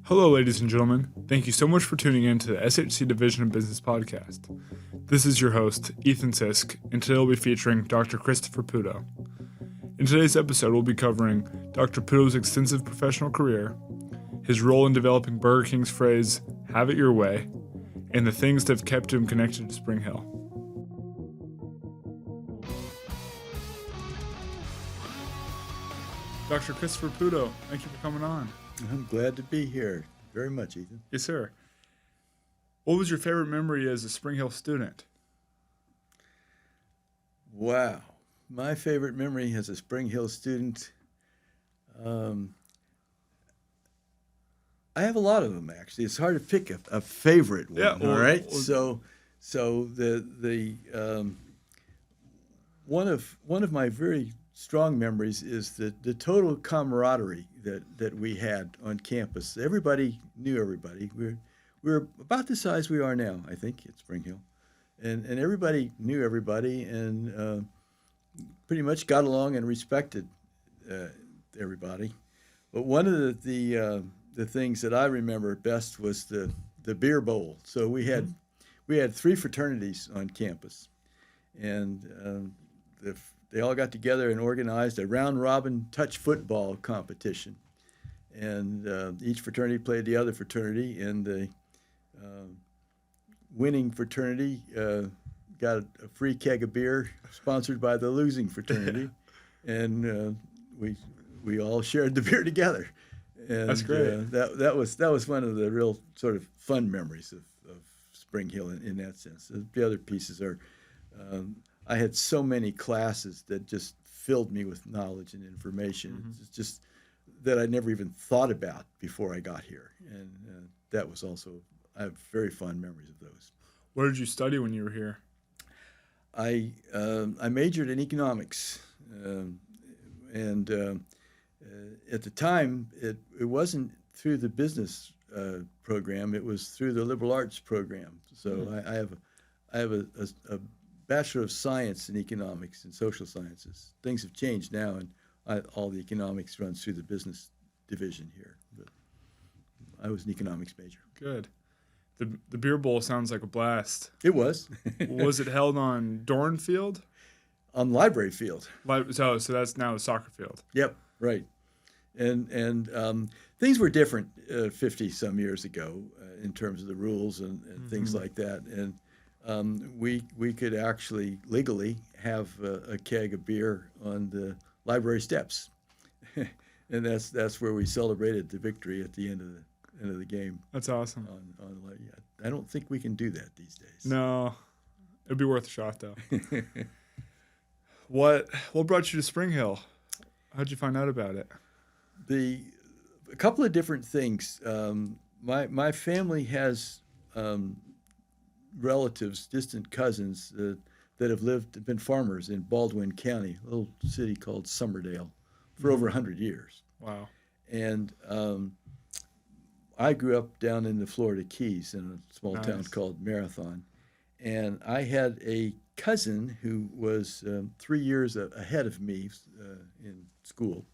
Hello, ladies and gentlemen. Thank you so much for tuning in to the SHC Division of Business podcast. This is your host, Ethan Sisk, and today we'll be featuring Dr. Christopher Puto. In today's episode, we'll be covering Dr. Puto's extensive professional career, his role in developing Burger King's phrase, "Have it your way," and the things that have kept him connected to Spring Hill. Dr. Christopher Puto, thank you for coming on. I'm glad to be here. Very much, Ethan. Yes, sir. What was your favorite memory as a Spring Hill student? Wow. My favorite memory as a Spring Hill student, I have a lot of them, actually. It's hard to pick a favorite one, all right? So one of my very strong memories is the total camaraderie that we had on campus. Everybody knew everybody. We were about the size we are now, I think, at Spring Hill. And everybody knew everybody and pretty much got along and respected everybody. But one of the things that I remember best was the beer bowl. So we had three fraternities on campus, and they all got together and organized a round-robin touch football competition. And each fraternity played the other fraternity, and the winning fraternity got a free keg of beer sponsored by the losing fraternity. And we all shared the beer together. And that's great. That was one of the real sort of fun memories of Spring Hill in that sense. The other pieces are I had so many classes that just filled me with knowledge and information. Mm-hmm. It's just that I never even thought about before I got here. And that was also, I have very fond memories of those. What did you study when you were here? I majored in economics. And at the time, it wasn't through the business program. It was through the liberal arts program. So mm-hmm. I have a Bachelor of Science in Economics and Social Sciences. Things have changed now, and all the economics runs through the business division here. But I was an economics major. Good. The beer bowl sounds like a blast. It was. Was it held on Dorn Field? On Library Field. So that's now a soccer field. Yep, right. And things were different 50-some years ago in terms of the rules and mm-hmm. things like that. And we could actually legally have a keg of beer on the library steps, and that's where we celebrated the victory at the end of the game. That's awesome. I don't think we can do that these days. No, it'd be worth a shot though. What brought you to Spring Hill? How'd you find out about it? A couple of different things. My family has relatives, distant cousins that have been farmers in Baldwin County, a little city called Summerdale, for over 100 years. Wow. And I grew up down in the Florida Keys in a small Nice. town called Marathon. And I had a cousin who was 3 years ahead of me in school.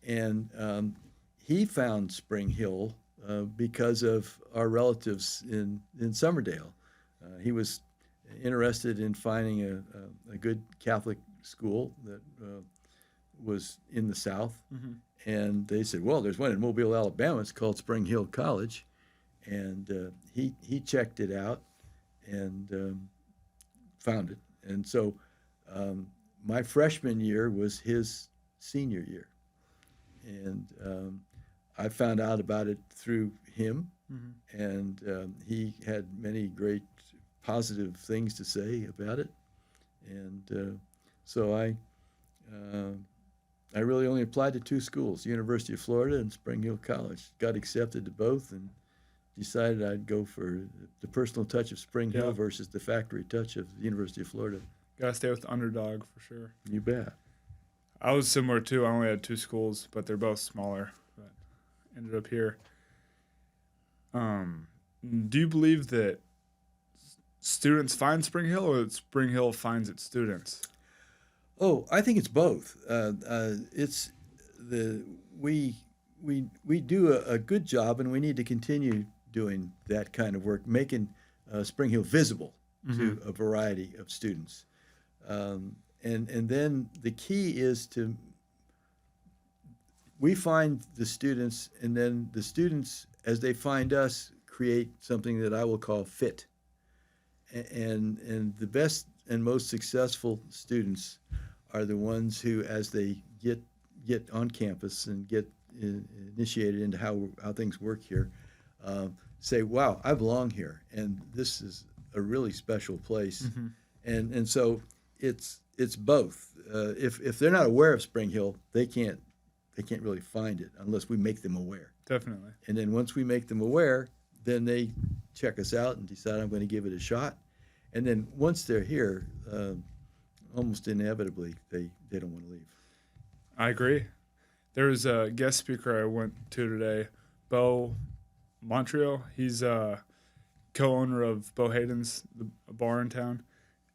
And he found Spring Hill because of our relatives in Summerdale. He was interested in finding a good Catholic school that was in the South. Mm-hmm. And they said, well, there's one in Mobile, Alabama. It's called Spring Hill College. And he checked it out and found it. And so my freshman year was his senior year. And I found out about it through him. Mm-hmm. And he had many great positive things to say about it, and so I really only applied to two schools, University of Florida and Spring Hill College. Got accepted to both, and decided I'd go for the personal touch of Spring Hill versus the factory touch of the University of Florida. Gotta stay with the underdog for sure. You bet. I was similar too. I only had two schools, but they're both smaller. But ended up here. Do you believe that students find Spring Hill, or that Spring Hill finds its students? Oh, I think it's both. We we do a good job, and we need to continue doing that kind of work, making Spring Hill visible to a variety of students. And then the key is we find the students, and then the students, as they find us, create something that I will call fit. And the best and most successful students are the ones who, as they get on campus and get initiated into how things work here, say, wow, I belong here, and this is a really special place. And so it's both. If they're not aware of Spring Hill, they can't really find it unless we make them aware. Definitely. And then once we make them aware, then they check us out and decide, I'm going to give it a shot. And then once they're here, almost inevitably, they don't want to leave. I agree. There was a guest speaker I went to today, Bo Montreal. He's a co-owner of Bo Hayden's, a bar in town.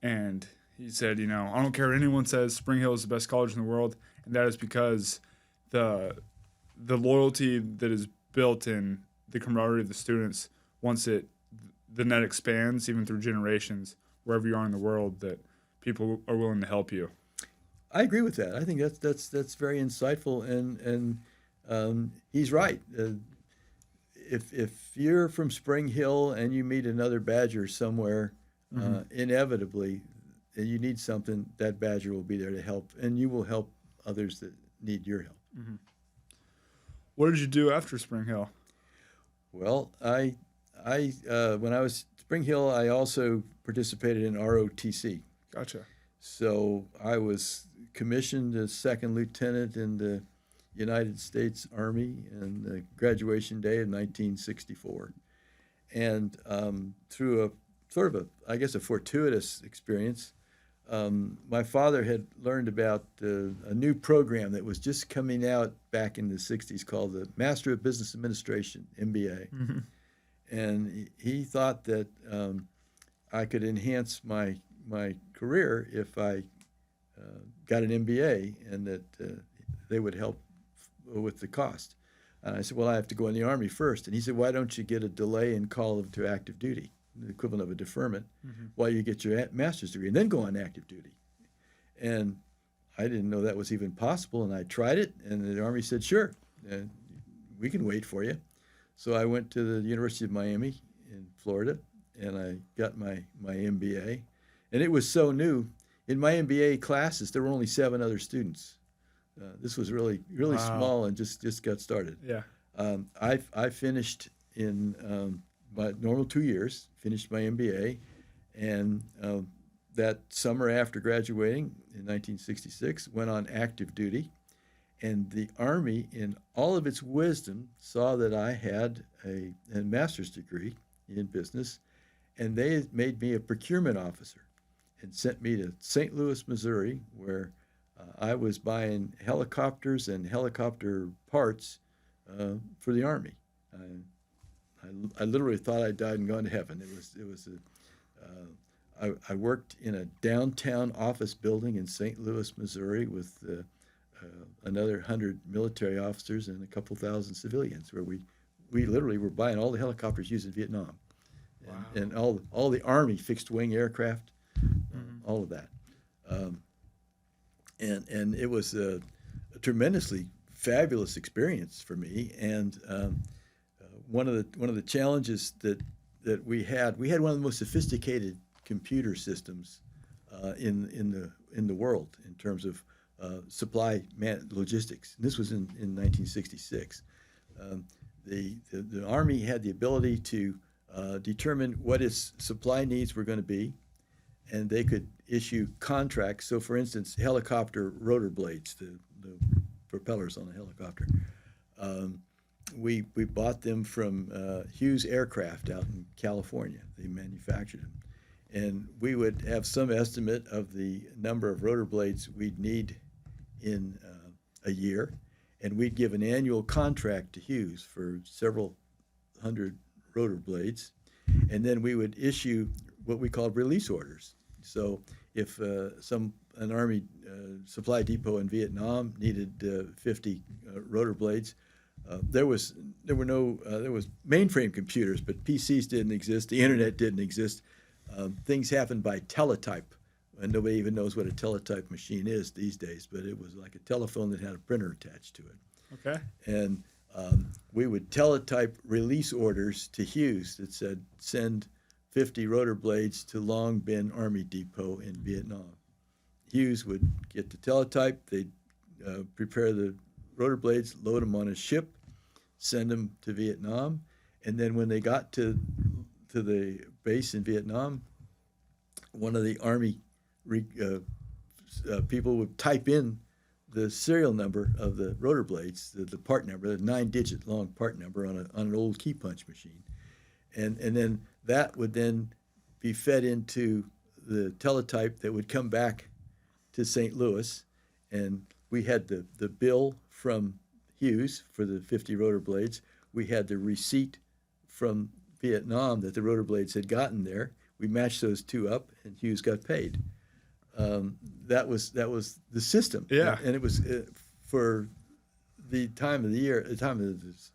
And he said, I don't care what anyone says, Spring Hill is the best college in the world. And that is because the loyalty that is built in the camaraderie of the students, once the net expands, even through generations, wherever you are in the world, that people are willing to help you. I agree with that. I think that's very insightful, and he's right. If you're from Spring Hill and you meet another Badger somewhere, inevitably, and you need something, that Badger will be there to help, and you will help others that need your help. What did you do after Spring Hill? Well, I when I was at Spring Hill, I also participated in ROTC. Gotcha. So I was commissioned as second lieutenant in the United States Army on the graduation day of 1964. And through a sort of a fortuitous experience, my father had learned about a new program that was just coming out back in the 60s called the Master of Business Administration, MBA. And he thought that I could enhance my career if I got an MBA, and that they would help with the cost. And I said, well, I have to go in the Army first. And he said, why don't you get a delay in call to active duty, the equivalent of a deferment, while you get your master's degree, and then go on active duty. And I didn't know that was even possible, and I tried it, and the Army said, sure, we can wait for you. So I went to the University of Miami in Florida, and I got my MBA. And it was so new. In my MBA classes, there were only 7 other students. This was really Wow. small and just got started. Yeah. I finished in my normal 2 years, finished my MBA, and that summer after graduating in 1966, went on active duty. And the Army, in all of its wisdom, saw that I had a master's degree in business, and they made me a procurement officer and sent me to St. Louis, Missouri, where I was buying helicopters and helicopter parts for the Army. I literally thought I died and gone to heaven. I worked in a downtown office building in St. Louis, Missouri, with another 100 military officers and a couple thousand civilians, where we literally were buying all the helicopters used in Vietnam, and all the Army fixed wing aircraft, all of that, and it was a tremendously fabulous experience for me. And one of the challenges that we had one of the most sophisticated computer systems in the world in terms of supply logistics. And this was in 1966. The Army had the ability to determine what its supply needs were going to be, and they could issue contracts. So, for instance, helicopter rotor blades, the propellers on a helicopter, we bought them from Hughes Aircraft out in California. They manufactured them. And we would have some estimate of the number of rotor blades we'd need in a year, and we'd give an annual contract to Hughes for several hundred rotor blades, and then we would issue what we called release orders. So if an Army supply depot in Vietnam needed 50 rotor blades, there was mainframe computers, but PCs didn't exist. The internet didn't exist. Things happened by teletype, and nobody even knows what a teletype machine is these days. But it was like a telephone that had a printer attached to it. Okay. And we would teletype release orders to Hughes that said, send 50 rotor blades to Long Binh Army Depot in Vietnam. Hughes would get the teletype, they'd prepare the rotor blades, load them on a ship, send them to Vietnam, and then when they got to the base in Vietnam, one of the Army people would type in the serial number of the rotor blades, the part number, the 9-digit long part number on an old key punch machine. And then that would then be fed into the teletype that would come back to St. Louis. And we had the bill from Hughes for the 50 rotor blades. We had the receipt from Vietnam that the rotor blades had gotten there. We matched those two up, and Hughes got paid. That was the system. Yeah. And it was for the time of the year, the time of this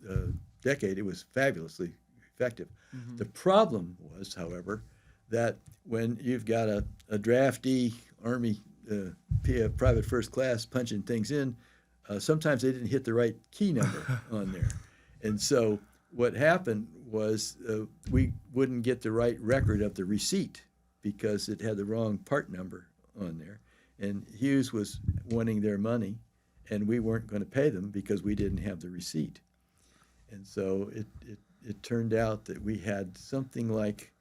decade, it was fabulously effective. Mm-hmm. The problem was, however, that when you've got a draftee Army private first class punching things in, sometimes they didn't hit the right key number on there. And so what happened was we wouldn't get the right record of the receipt because it had the wrong part number on there. And Hughes was wanting their money, and we weren't going to pay them because we didn't have the receipt. And so it turned out that we had something like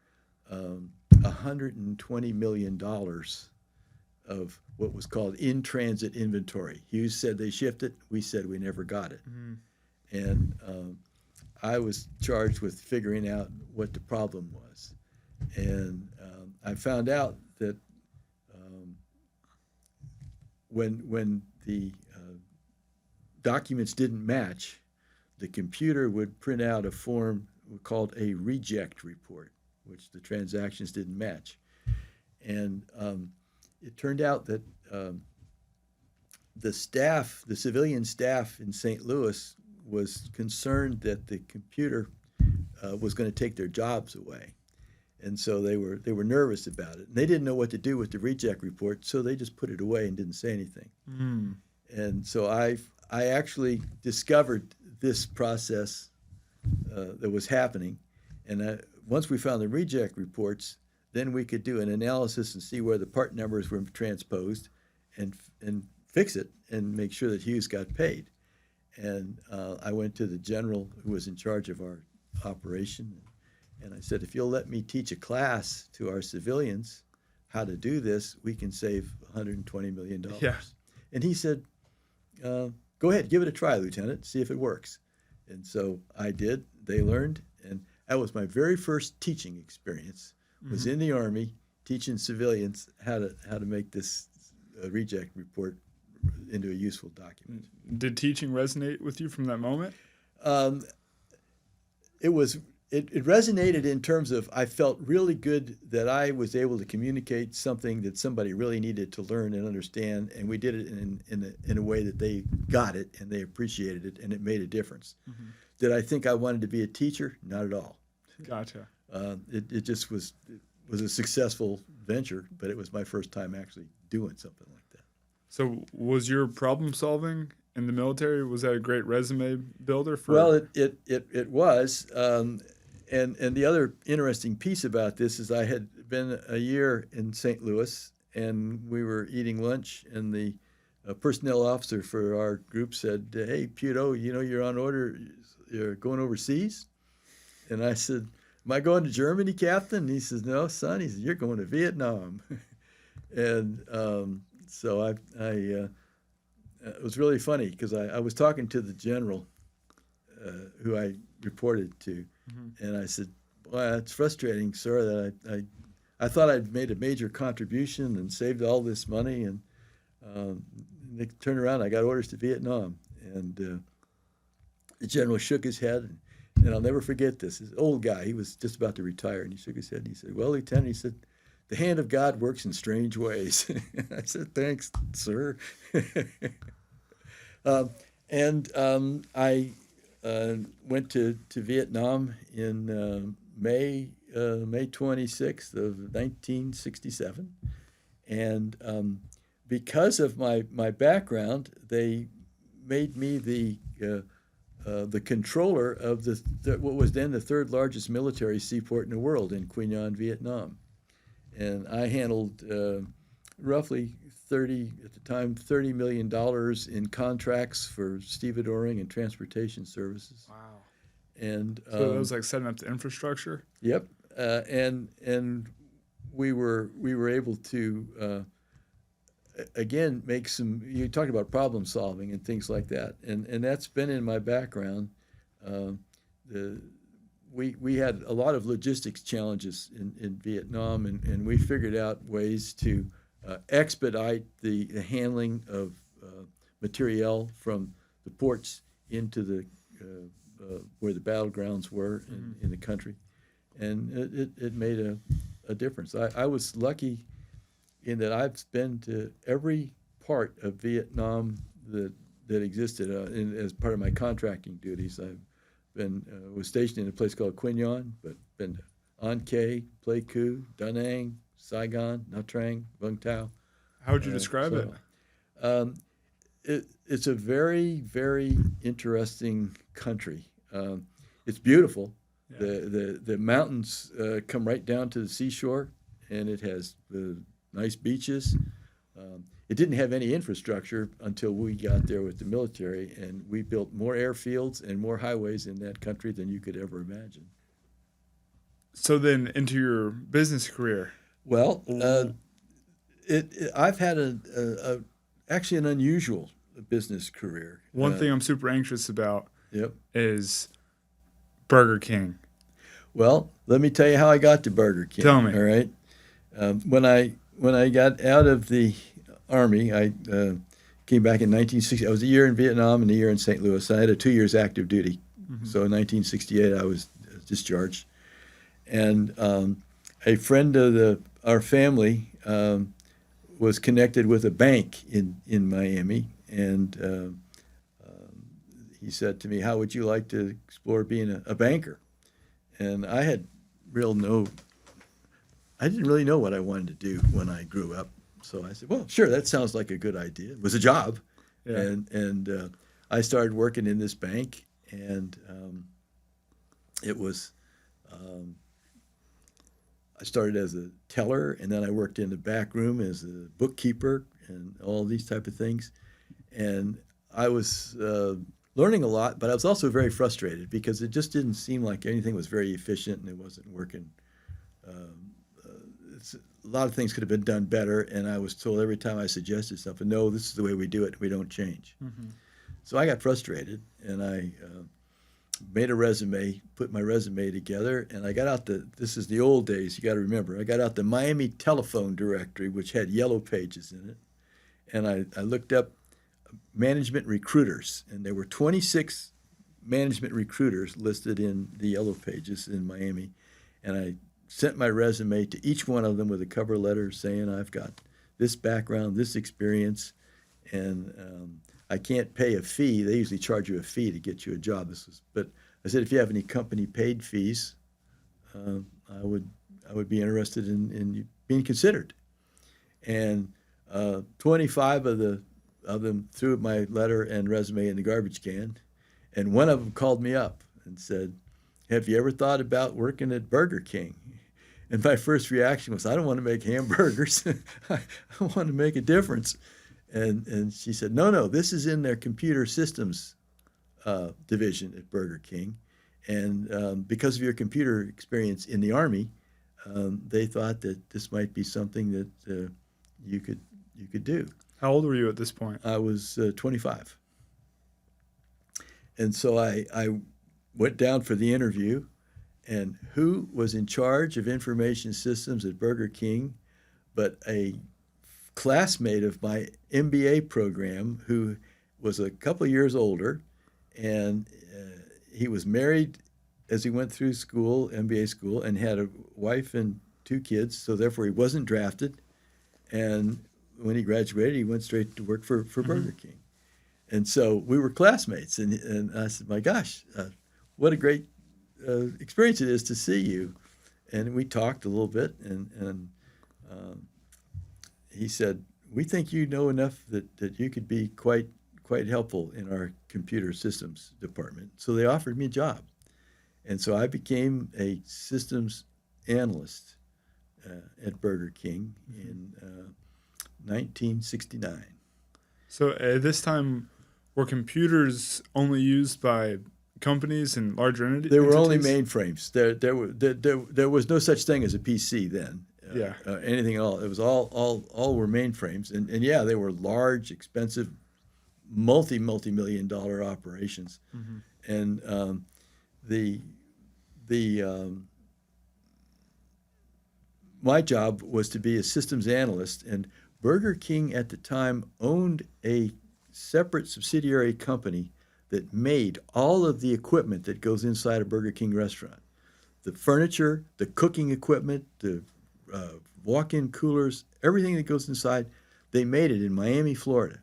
$120 million of what was called in-transit inventory. Hughes said they shipped it. We said we never got it. Mm-hmm. And I was charged with figuring out what the problem was. And I found out that when the documents didn't match, the computer would print out a form called a reject report, which the transactions didn't match. And it turned out that the civilian staff in St. Louis was concerned that the computer was going to take their jobs away. And so they were nervous about it. And they didn't know what to do with the reject report, so they just put it away and didn't say anything. Mm. And so I actually discovered this process that was happening. And once we found the reject reports, then we could do an analysis and see where the part numbers were transposed and fix it and make sure that Hughes got paid. And I went to the general who was in charge of our operation, and I said, if you'll let me teach a class to our civilians how to do this, we can save $120 million. Yeah. And he said, go ahead, give it a try, Lieutenant, see if it works. And so I did. They learned, and that was my very first teaching experience, was mm-hmm. in the Army teaching civilians how to make this reject report into a useful document. Did teaching resonate with you from that moment? It resonated in terms of I felt really good that I was able to communicate something that somebody really needed to learn and understand, and we did it in a way that they got it and they appreciated it, and it made a difference. Mm-hmm. Did I think I wanted to be a teacher? Not at all. Gotcha. It just was a successful venture, but it was my first time actually doing something like that. So was your problem solving in the military, was that a great resume builder for? Well, it was. And the other interesting piece about this is I had been a year in St. Louis, and we were eating lunch, and the personnel officer for our group said, "Hey, Puto, you're on order. You're going overseas?" And I said, "Am I going to Germany, Captain?" And he says, "No, son." He says, "You're going to Vietnam." And so it was really funny because I was talking to the general who I reported to, mm-hmm. and I said, "Well, it's frustrating, sir, that I thought I'd made a major contribution and saved all this money, and they turned around, I got orders to Vietnam." And the general shook his head, and I'll never forget this. This old guy, he was just about to retire, and he shook his head, and he said, "Well, Lieutenant," he said, "the hand of God works in strange ways." I said, "Thanks, sir." went to Vietnam in May 26th of 1967, and because of my background, they made me the controller of what was then the third largest military seaport in the world in Quy Nhon, Vietnam, and I handled roughly $30 million in contracts for stevedoring and transportation services. Wow. And So it was like setting up the infrastructure? Yep. And we were able to again make some. You talked about problem solving and things like that, and that's been in my background. We had a lot of logistics challenges in Vietnam, and we figured out ways to expedite the handling of materiel from the ports into the where the battlegrounds were in the country, and it made a difference. I was lucky in that I've been to every part of Vietnam that existed as part of my contracting duties. I've been was stationed in a place called Quy Nhon, but been to An Khê, Pleiku, Da Nang, Saigon, Nha Trang, Vung Tau. How would you describe it? It's a very, very interesting country. It's beautiful. Yeah. The mountains come right down to the seashore, and it has nice beaches. It didn't have any infrastructure until we got there with the military, and we built more airfields and more highways in that country than you could ever imagine. So then into your business career. Well, I've had actually an unusual business career. One thing I'm super anxious about Yep. is Burger King. Well, let me tell you how I got to Burger King. Tell me. All right. When I got out of the Army, I came back in 1960. I was a year in Vietnam and a year in St. Louis. I had a 2 years active duty. Mm-hmm. So in 1968, I was discharged. And a friend of our family was connected with a bank in Miami, and he said to me, "How would you like to explore being a banker?" And I didn't really know what I wanted to do when I grew up. So I said, "Well, sure, that sounds like a good idea." It was a job, yeah. and I started working in this bank, and it was. I started as a teller, and then I worked in the back room as a bookkeeper and all these type of things. And I was learning a lot, but I was also very frustrated because it just didn't seem like anything was very efficient and it wasn't working. A lot of things could have been done better, and I was told every time I suggested something, "No, this is the way we do it. We don't change." Mm-hmm. So I got frustrated, and I made a resume, put my resume together, and I got out this is the old days, you got to remember, I got out the Miami telephone directory, which had yellow pages in it, and I looked up management recruiters, and there were 26 management recruiters listed in the yellow pages in Miami, and I sent my resume to each one of them with a cover letter saying I've got this background, this experience, and I can't pay a fee. They usually charge you a fee to get you a job. But I said, if you have any company-paid fees, I would be interested in being considered. And 25 of them threw my letter and resume in the garbage can, and one of them called me up and said, "Have you ever thought about working at Burger King?" And my first reaction was, "I don't want to make hamburgers. I want to make a difference." And she said, no, this is in their computer systems division at Burger King. And because of your computer experience in the Army, they thought that this might be something that you could do. How old were you at this point? I was 25. And so I went down for the interview, and who was in charge of information systems at Burger King but a classmate of my MBA program who was a couple of years older, and he was married as he went through school, MBA school, and had a wife and 2 kids, so therefore he wasn't drafted. And when he graduated, he went straight to work for Burger King. And so we were classmates, and I said, my gosh, what a great experience it is to see you. And we talked a little bit, and he said, we think you know enough that you could be quite helpful in our computer systems department. So they offered me a job. And so I became a systems analyst at Burger King in 1969. So at this time, were computers only used by companies and larger entities? They were only mainframes. There was no such thing as a PC then. Anything at all. It was all were mainframes, and yeah, they were large, expensive, multi-million-dollar operations, and my job was to be a systems analyst, and Burger King at the time owned a separate subsidiary company that made all of the equipment that goes inside a Burger King restaurant. The furniture, the cooking equipment, the walk-in coolers, everything that goes inside, they made it in Miami, Florida.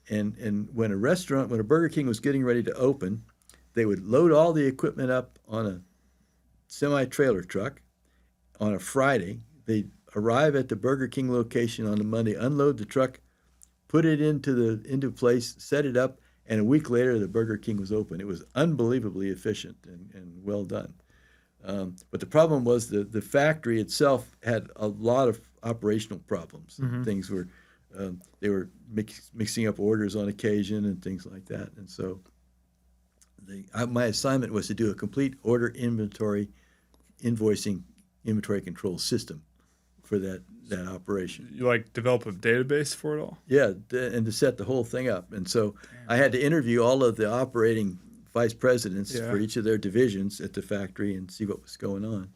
And when a Burger King was getting ready to open, they would load all the equipment up on a semi-trailer truck on a Friday. They'd arrive at the Burger King location on a Monday, unload the truck, put it into place, set it up, and a week later the Burger King was open. It was unbelievably efficient and well done. But the problem was the factory itself had a lot of operational problems. Things were they were mixing up orders on occasion and things like that. And so my assignment was to do a complete order inventory, invoicing, inventory control system for that operation. You develop a database for it all? Yeah, and to set the whole thing up. And so I had to interview all of the operating vice presidents for each of their divisions at the factory and see what was going on.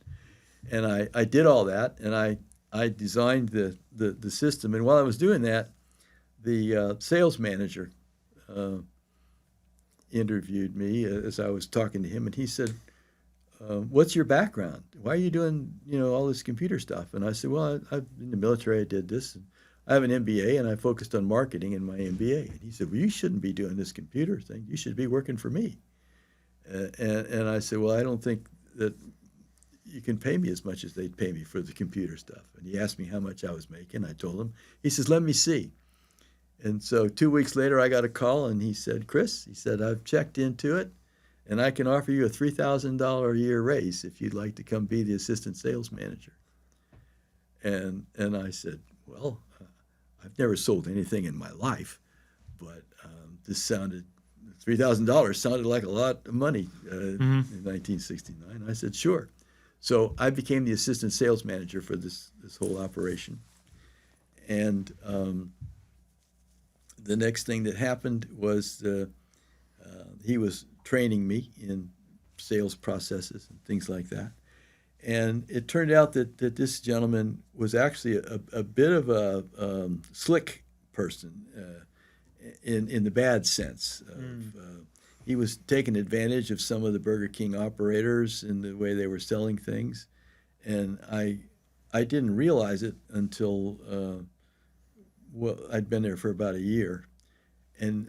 And I did all that, and I designed the system. And while I was doing that, the sales manager interviewed me as I was talking to him, and he said, what's your background? Why are you doing, all this computer stuff? And I said, well, I've in the military, I did this. And I have an MBA, and I focused on marketing in my MBA. And he said, well, you shouldn't be doing this computer thing. You should be working for me. And I said, well, I don't think that you can pay me as much as they'd pay me for the computer stuff. And he asked me how much I was making. I told him. He says, let me see. And so 2 weeks later, I got a call, and he said, Chris, he said, I've checked into it, and I can offer you a $3,000 a year raise if you'd like to come be the assistant sales manager. And I said, well, I've never sold anything in my life, but this $3,000 sounded like a lot of money in 1969. I said, sure. So I became the assistant sales manager for this whole operation. And the next thing that happened was he was training me in sales processes and things like that. And it turned out that this gentleman was actually a bit of a slick person in the bad sense. He was taking advantage of some of the Burger King operators in the way they were selling things. And I didn't realize it until, I'd been there for about a year. And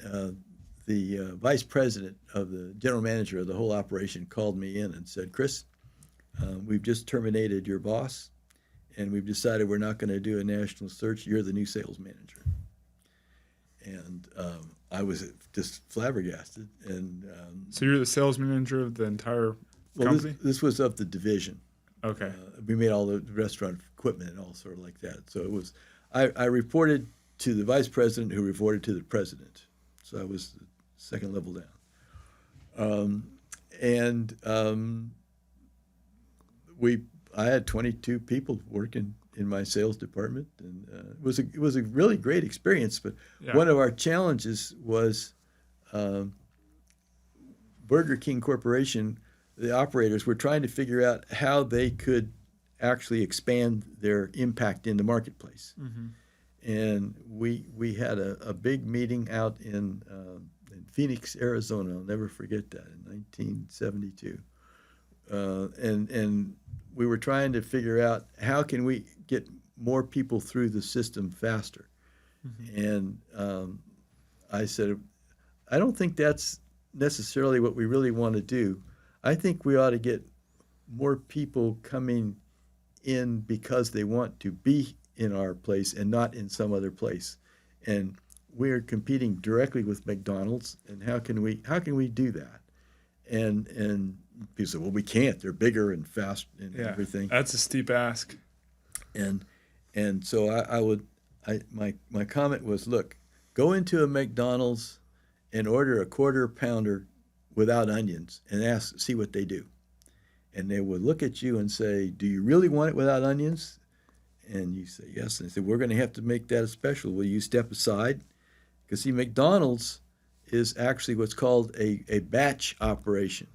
the vice president of the general manager of the whole operation called me in and said, Chris, we've just terminated your boss, and we've decided we're not going to do a national search. You're the new sales manager. And I was just flabbergasted. And so you're the sales manager of the entire company? This was of the division. Okay. We made all the restaurant equipment and all sort of like that. So it was, I reported to the vice president, who reported to the president. So I was the second level down. I had 22 people working in my sales department, and it was a really great experience. But one of our challenges was Burger King Corporation. The operators were trying to figure out how they could actually expand their impact in the marketplace. And we had a big meeting out in Phoenix, Arizona. I'll never forget that, in 1972. And we were trying to figure out how can we get more people through the system faster. And I said, I don't think that's necessarily what we really want to do. I think we ought to get more people coming in because they want to be in our place and not in some other place. And we're competing directly with McDonald's, and how can we do that? And people say, well, we can't. They're bigger and fast and everything. That's a steep ask. And so my comment was, look, go into a McDonald's and order a quarter pounder without onions and see what they do. And they would look at you and say, do you really want it without onions? And you say, yes. And they said, we're going to have to make that a special. Will you step aside? Because, see, McDonald's is actually what's called a batch operation.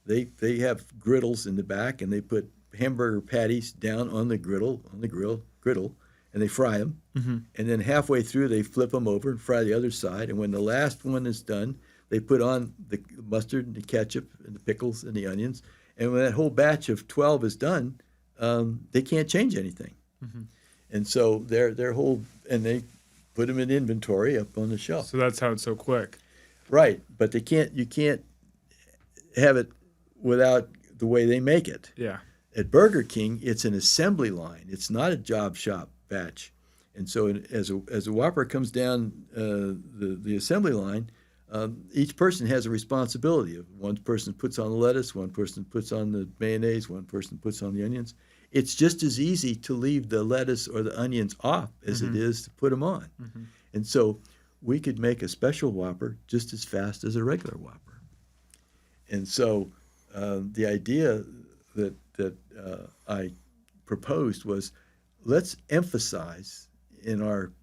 They have griddles in the back, and they put hamburger patties down on the griddle, and they fry them. Mm-hmm. And then halfway through, they flip them over and fry the other side. And when the last one is done, they put on the mustard and the ketchup and the pickles and the onions. And when that whole batch of 12 is done, they can't change anything. Mm-hmm. And so their whole, and they put them in inventory up on the shelf. So that's how it's so quick. Right, but you can't have it without the way they make it. Yeah. At Burger King, it's an assembly line. It's not a job shop batch. And so as a Whopper comes down the assembly line, each person has a responsibility. One person puts on the lettuce, one person puts on the mayonnaise, one person puts on the onions. It's just as easy to leave the lettuce or the onions off as it is to put them on. Mm-hmm. And so we could make a special Whopper just as fast as a regular Whopper. And so the idea that I proposed was, let's emphasize in our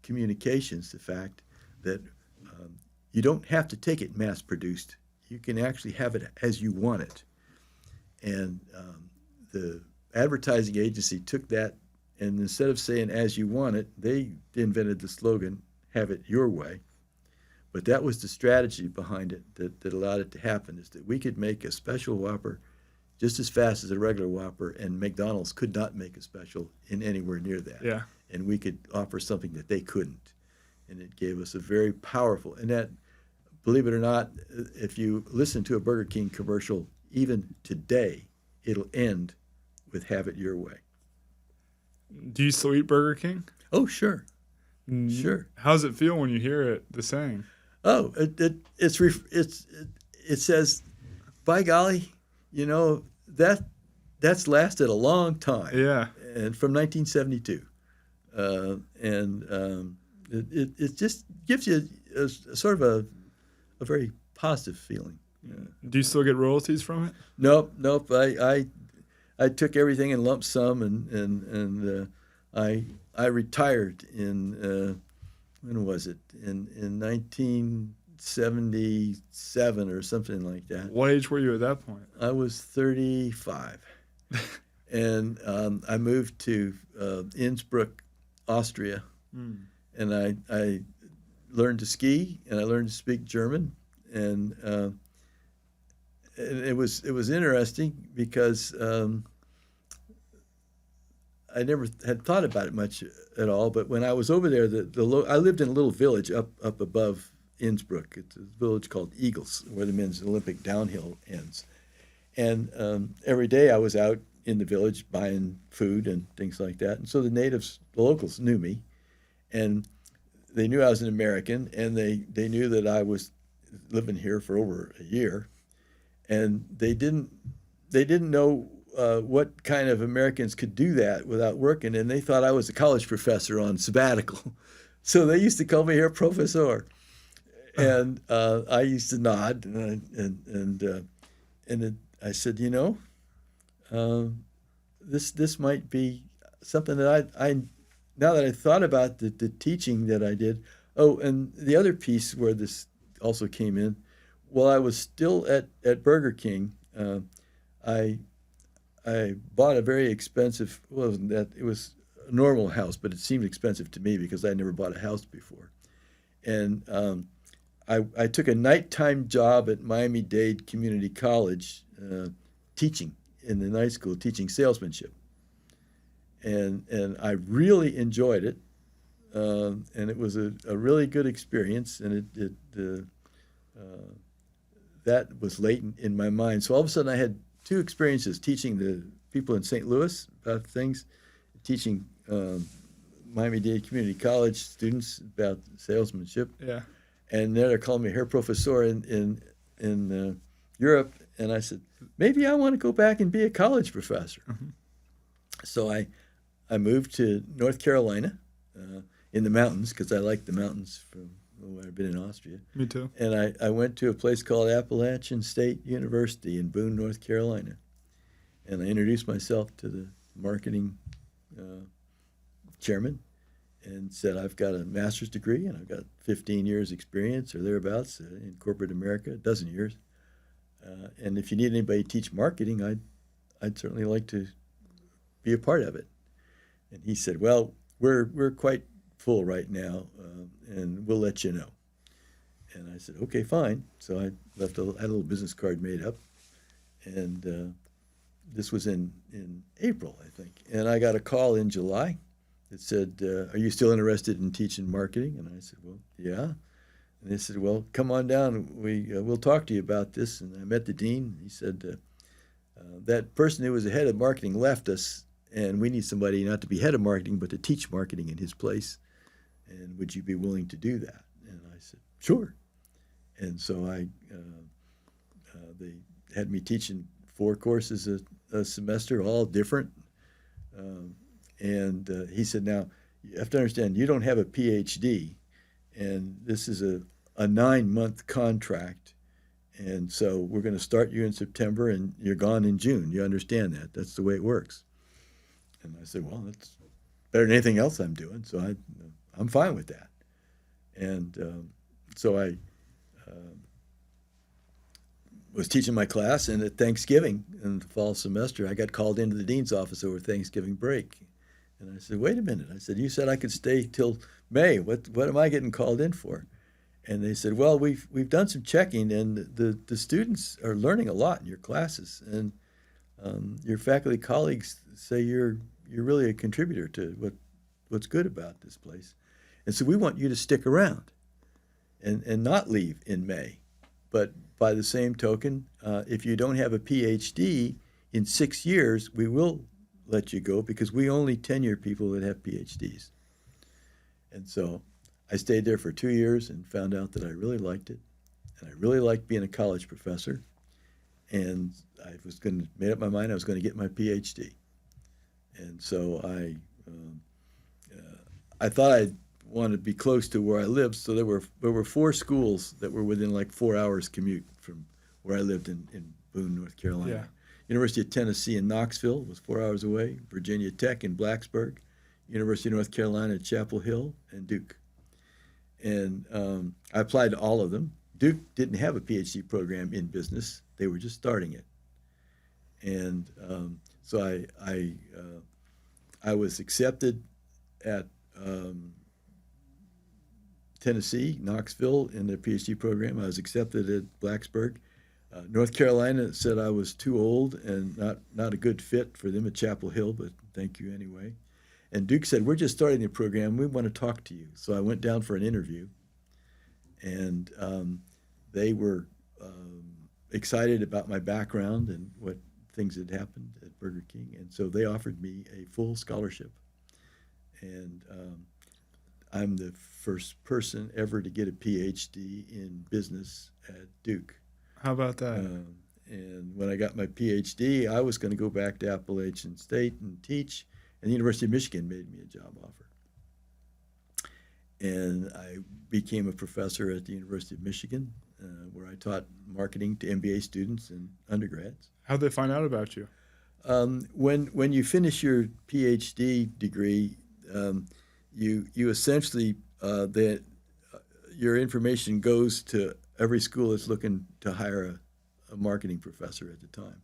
communications the fact that you don't have to take it mass-produced. You can actually have it as you want it. And the advertising agency took that, and instead of saying as you want it, they invented the slogan, have it your way. But that was the strategy behind it that allowed it to happen, is that we could make a special Whopper just as fast as a regular Whopper, and McDonald's could not make a special in anywhere near that. Yeah. And we could offer something that they couldn't. And it gave us a very powerful, and that, believe it or not, if you listen to a Burger King commercial, even today, it'll end with have it your way. Do you still eat Burger King? Oh, sure. Sure. How does it feel when you hear the saying? Oh, it says, by golly, that's lasted a long time. Yeah. And from 1972, it just gives you a sort of a very positive feeling. Do you still get royalties from it? Nope. I took everything in lump sum, and I retired in when was it? In 1977 or something like that. What age were you at that point? I was 35, and I moved to Innsbruck, Austria, and I learned to ski, and I learned to speak German, and it was interesting because I never had thought about it much at all. But when I was over there, I lived in a little village up above Innsbruck. It's a village called Eagles, where the men's Olympic downhill ends. And every day I was out in the village buying food and things like that. And so the locals knew me, and they knew I was an American, and they knew that I was living here for over a year. And they didn't know what kind of Americans could do that without working, and they thought I was a college professor on sabbatical. So they used to call me here professor, and I used to nod, and I said, this might be something that I now that I thought about the teaching that I did. Oh, and the other piece where this also came in, while I was still at Burger King, I bought a very expensive, it was a normal house, but it seemed expensive to me because I never bought a house before. And I took a nighttime job at Miami-Dade Community College teaching in the night school, teaching salesmanship. And I really enjoyed it. And it was a really good experience, and that was latent in my mind. So all of a sudden I had two experiences: teaching the people in St. Louis about things, teaching Miami-Dade Community College students about salesmanship. Yeah. And then they're calling me Herr Professor in Europe. And I said, maybe I want to go back and be a college professor. Mm-hmm. So I moved to North Carolina in the mountains, because I like the mountains from when I've been in Austria. Me too. And I went to a place called Appalachian State University in Boone, North Carolina. And I introduced myself to the marketing chairman and said, I've got a master's degree and I've got 15 years experience or thereabouts in corporate America, a dozen years. And if you need anybody to teach marketing, I'd certainly like to be a part of it. And he said, well, we're quite full right now, and we'll let you know. And I said, okay, fine. So I had a little business card made up, and this was in April, I think. And I got a call in July that said, are you still interested in teaching marketing? And I said, well, yeah. And they said, well, come on down. We'll talk to you about this. And I met the dean. He said, that person who was the head of marketing left us, and we need somebody not to be head of marketing, but to teach marketing in his place. And would you be willing to do that? And I said, sure. And so they had me teaching 4 courses a semester, all different. And he said, now, you have to understand, you don't have a Ph.D., and this is a 9-month contract. And so we're going to start you in September, and you're gone in June. You understand that? That's the way it works. And I said, well, that's better than anything else I'm doing, so I'm fine with that. And so I was teaching my class, and at Thanksgiving in the fall semester, I got called into the dean's office over Thanksgiving break. And I said, wait a minute. I said, you said I could stay till May. What am I getting called in for? And they said, well, we've done some checking, and the students are learning a lot in your classes, and your faculty colleagues say you're really a contributor to what's good about this place. And so we want you to stick around and not leave in May. But by the same token, if you don't have a PhD in 6 years, we will let you go, because we only tenure people that have PhDs. And so I stayed there for 2 years and found out that I really liked it. And I really liked being a college professor. And I made up my mind I was going to get my PhD. And so I thought I'd want to be close to where I lived. So there were 4 schools that were within like 4 hours commute from where I lived in Boone, North Carolina. Yeah. University of Tennessee in Knoxville was 4 hours away. Virginia Tech in Blacksburg. University of North Carolina at Chapel Hill, and Duke. And I applied to all of them. Duke didn't have a PhD program in business. They were just starting it. And so I was accepted at Tennessee, Knoxville, in their PhD program. I was accepted at Blacksburg. North Carolina said I was too old and not a good fit for them at Chapel Hill, but thank you anyway. And Duke said, we're just starting the program. We want to talk to you. So I went down for an interview, and they were excited about my background and what things had happened at Burger King. And so they offered me a full scholarship. And I'm the first person ever to get a PhD in business at Duke. How about that? And when I got my PhD, I was going to go back to Appalachian State and teach, and the University of Michigan made me a job offer. And I became a professor at the University of Michigan, where I taught marketing to MBA students and undergrads. How'd they find out about you? When you finish your PhD degree, you essentially your information goes to every school that's looking to hire a marketing professor at the time,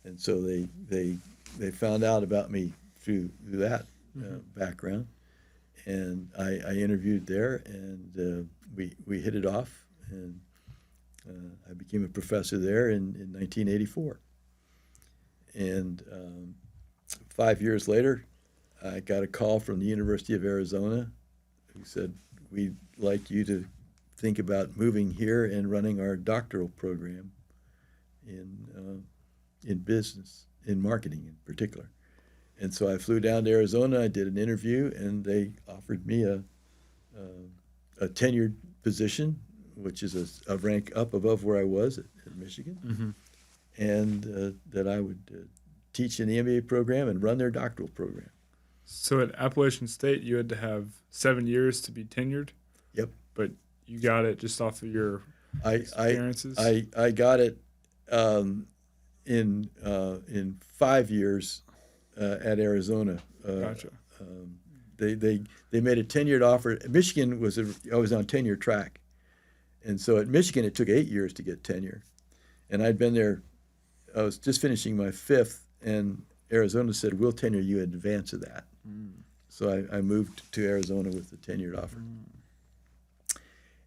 and so they found out about me through that background, and I interviewed there, and we hit it off, and I became a professor there in 1984, and 5 years later, I got a call from the University of Arizona who said, we'd like you to think about moving here and running our doctoral program in business, in marketing in particular. And so I flew down to Arizona. I did an interview, and they offered me a tenured position, which is a rank up above where I was at Michigan, and that I would teach in the MBA program and run their doctoral program. So at Appalachian State, you had to have 7 years to be tenured. Yep. But you got it just off of your experiences. I got it in 5 years at Arizona. Gotcha. They made a tenured offer. Michigan I was on tenure track, and so at Michigan it took 8 years to get tenure, and I'd been there. I was just finishing my 5th, and Arizona said, "We'll tenure you in advance of that." So I moved to Arizona with the tenured offer,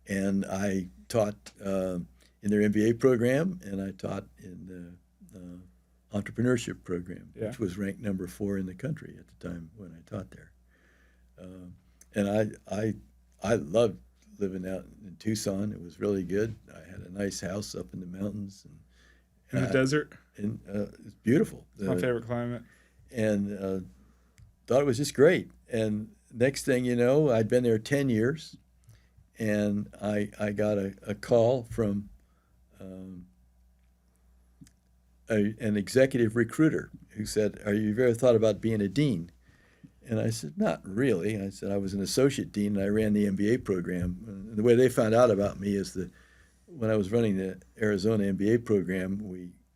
and I taught in their MBA program, and I taught in the entrepreneurship program, which was ranked number 4 in the country at the time when I taught there. And I loved living out in Tucson. It was really good. I had a nice house up in the mountains. In the desert? And it's beautiful. It's my favorite climate. And thought it was just great. And next thing you know, I'd been there 10 years, and I got a call from an executive recruiter who said, "Have you ever thought about being a dean?" And I said, "Not really." I said, "I was an associate dean, and I ran the MBA program." And the way they found out about me is that when I was running the Arizona MBA program,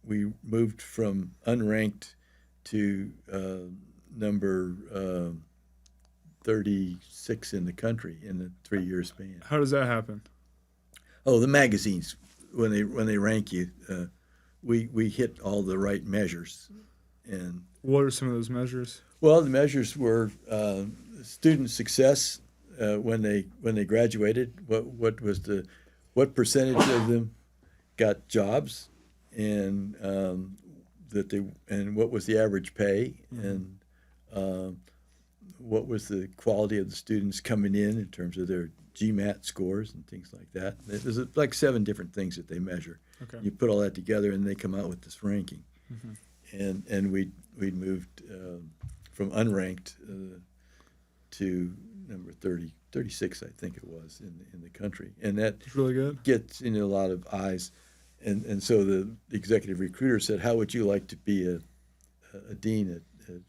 we moved from unranked to number 36 in the country in a 3-year span. How does that happen? Oh, the magazines, when they rank you, we hit all the right measures. And what are some of those measures? Well, the measures were student success when they graduated. What percentage of them got jobs, and what was the average pay, and what was the quality of the students coming in terms of their GMAT scores and things like that. There's like 7 different things that they measure. Okay. You put all that together, and they come out with this ranking. And we'd moved from unranked to number 36, I think it was, in the country. And That's really good. Gets into a lot of eyes. And so the executive recruiter said, "How would you like to be a dean at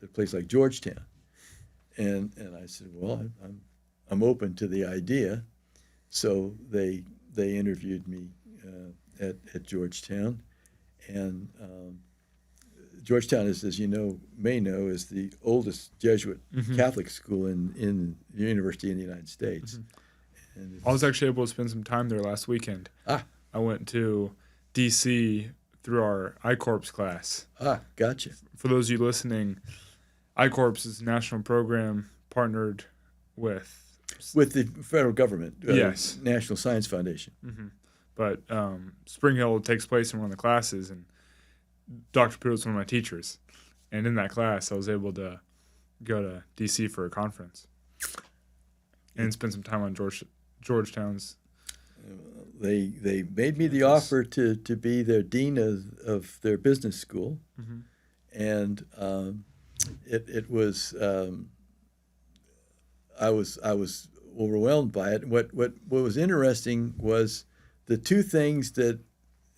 a place like Georgetown?" And I said, "Well, I'm open to the idea." So they interviewed me at Georgetown, and Georgetown is, as you may know, is the oldest Jesuit Catholic school in the university in the United States. And I was actually able to spend some time there last weekend. I went to D.C. through our I-Corps class. Gotcha. For those of you listening, I-Corps is a national program partnered with the federal government. Yes. National Science Foundation. But Spring Hill takes place in one of the classes, and Dr. Puto is one of my teachers. And in that class, I was able to go to D.C. for a conference and spend some time on Georgetown's. They made me the offer to be their dean of their business school, and it was I was overwhelmed by it. What was interesting was the 2 things that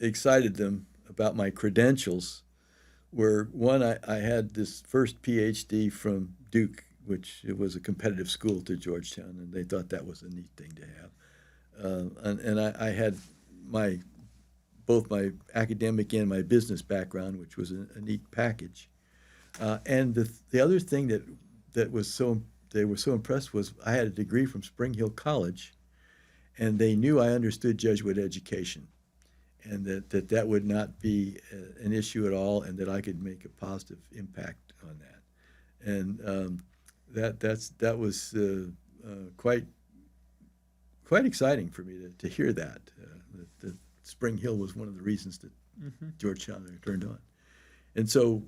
excited them about my credentials were, one, I had this first Ph.D. from Duke, which it was a competitive school to Georgetown, and they thought that was a neat thing to have. And I had both my academic and my business background, which was a neat package. And the other thing that they were so impressed was I had a degree from Spring Hill College, and they knew I understood Jesuit education, and that would not be an issue at all, and that I could make a positive impact on that. And that was quite exciting for me to hear that Spring Hill was one of the reasons that Georgetown turned on. And so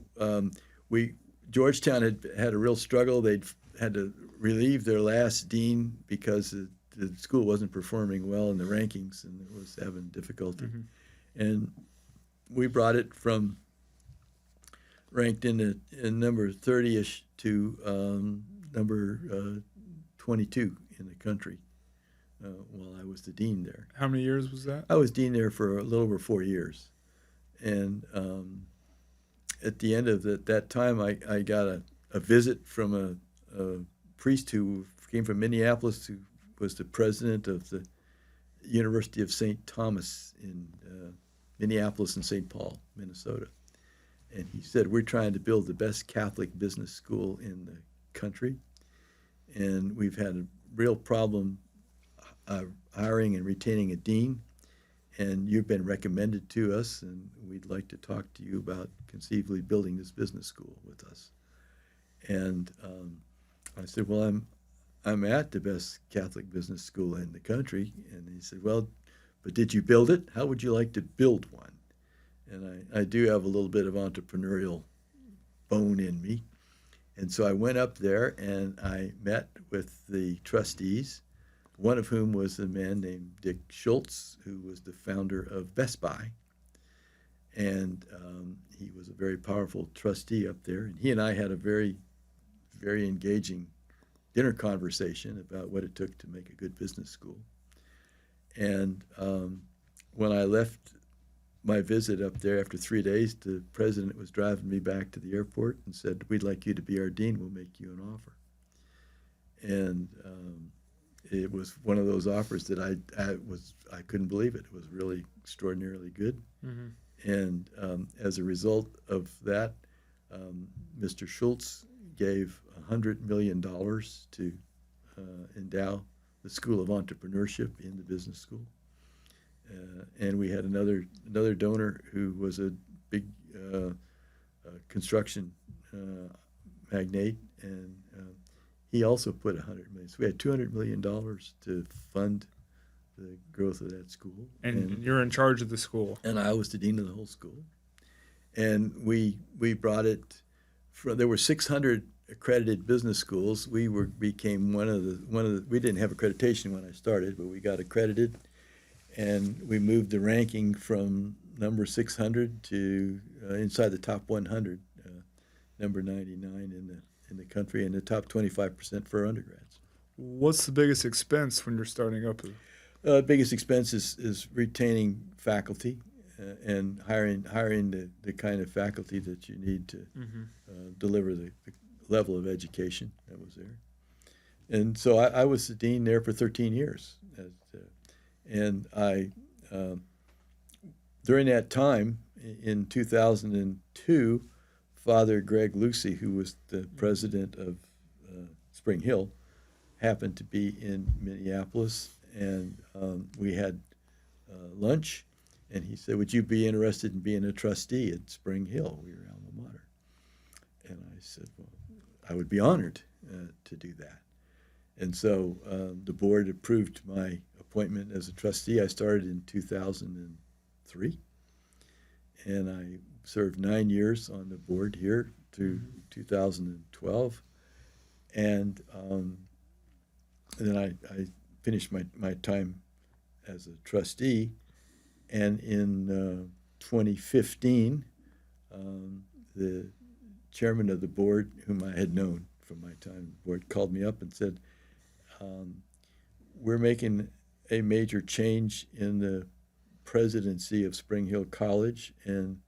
Georgetown had a real struggle. They'd had to relieve their last dean because the school wasn't performing well in the rankings and it was having difficulty. And we brought it from ranked in number 30-ish to number 22 in the country while I was the dean there. How many years was that? I was dean there for a little over 4 years. And at the end of that time, I got a visit from a priest who came from Minneapolis, who was the president of the University of St. Thomas in Minneapolis and St. Paul, Minnesota. And he said, we're trying to build the best Catholic business school in the country. And we've had a real problem hiring and retaining a dean. And you've been recommended to us, and we'd like to talk to you about conceivably building this business school with us. And I said, well, I'm at the best Catholic business school in the country. And he said, well, but did you build it? How would you like to build one? And I do have a little bit of entrepreneurial bone in me. And so I went up there and I met with the trustees, one of whom was a man named Dick Schultz, who was the founder of Best Buy. And he was a very powerful trustee up there. And he and I had a very, very engaging dinner conversation about what it took to make a good business school. And when I left my visit up there after 3 days, the president was driving me back to the airport and said, we'd like you to be our dean. We'll make you an offer. And it was one of those offers that I couldn't believe it. It was really extraordinarily good. And as a result of that, Mr. Schultz gave $100 million to endow the School of Entrepreneurship in the business school. And we had another donor who was a big construction magnate, and he also put $100 million. So we had $200 million to fund the growth of that school. And you're in charge of the school. And I was the dean of the whole school. And we brought it from, there were 600 accredited business schools. We became one of the. We didn't have accreditation when I started, but we got accredited, and we moved the ranking from number 600 to inside the top 100, number 99 in the country, and the top 25% for undergrads. What's the biggest expense when you're starting up? Biggest expense is retaining faculty and hiring the kind of faculty that you need to deliver the level of education that was there. And so I was the dean there for 13 years. And I, during that time, in 2002, Father Greg Lucy, who was the president of Spring Hill, happened to be in Minneapolis, and we had lunch, and he said, would you be interested in being a trustee at Spring Hill, your alma mater? And I said, well, I would be honored to do that. And so the board approved my appointment as a trustee. I started in 2003, and I served 9 years on the board here through 2012. And then I finished my time as a trustee, and in 2015, the chairman of the board, whom I had known from my time on the board, called me up and said, we're making a major change in the presidency of Spring Hill College, and